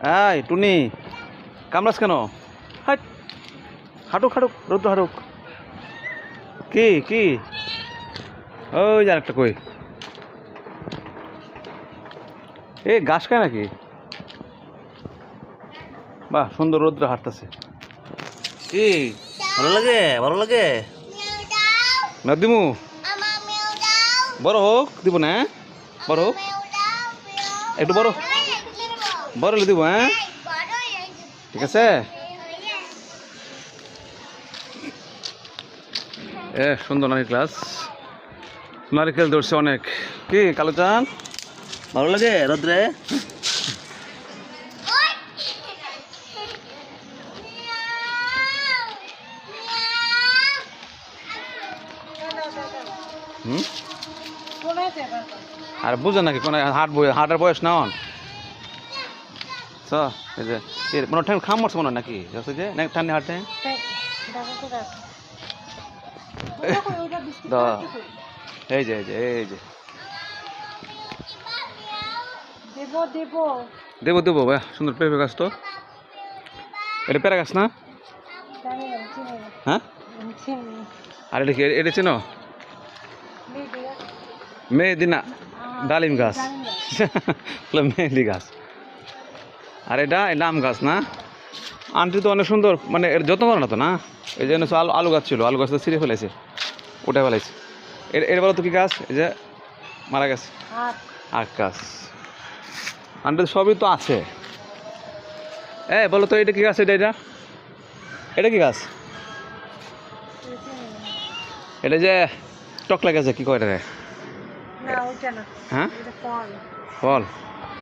এই টুনি কামড়াস কেন? হাট হাঁটুক হাঁটুক রৌদ্র হাঁটুক। কি কি ওই যে আরেকটা কই এই ঘাস খায় নাকি? বাহ সুন্দর রৌদ্র হাঁটতেছে। কি ভালো লাগে ভালো লাগে না দিমু বড় হোক দিব না বড় হোক একটু বড় বড় হলে দিব হ্যাঁ ঠিক আছে। সুন্দর নারী ক্লাস নারিকেল ধরছে অনেক। কি কালোচান ভালো লাগে রোদ্রে? আর বুঝে নাকি কোন হাটের বয়স না এই যে মনে ঠ্যাং খাম মরছে মনে হয় নাকি যে ঠান্ডি হাটে এই যে এই যে এই যে দেবো দেবো ভাই সুন্দর পেঁপে গাছ তো এটা পেঁড়া গাছ না? হ্যাঁ আর এটা কি এটা চেনো? মেহেদি না ডালিম গাছ মেহেদি গাছ। আর এটা আম গাছ না? আমটি তো অনেক সুন্দর মানে এর যত্ন করে না তো না? এই জন্য আলু গাছ ছিল আলু গাছ তো ছিঁড়ে ফেলেছে উঠে ফেলেছে। এর বলো তো কি গাছ? এই যে মারা গেছে আখ গাছ আনটি সবই তো আছে। বলো তো এটা কি গাছ? এটা এটা এটা কি গাছ? এটা যে টক লাগে কি কয় রে? হ্যাঁ ফল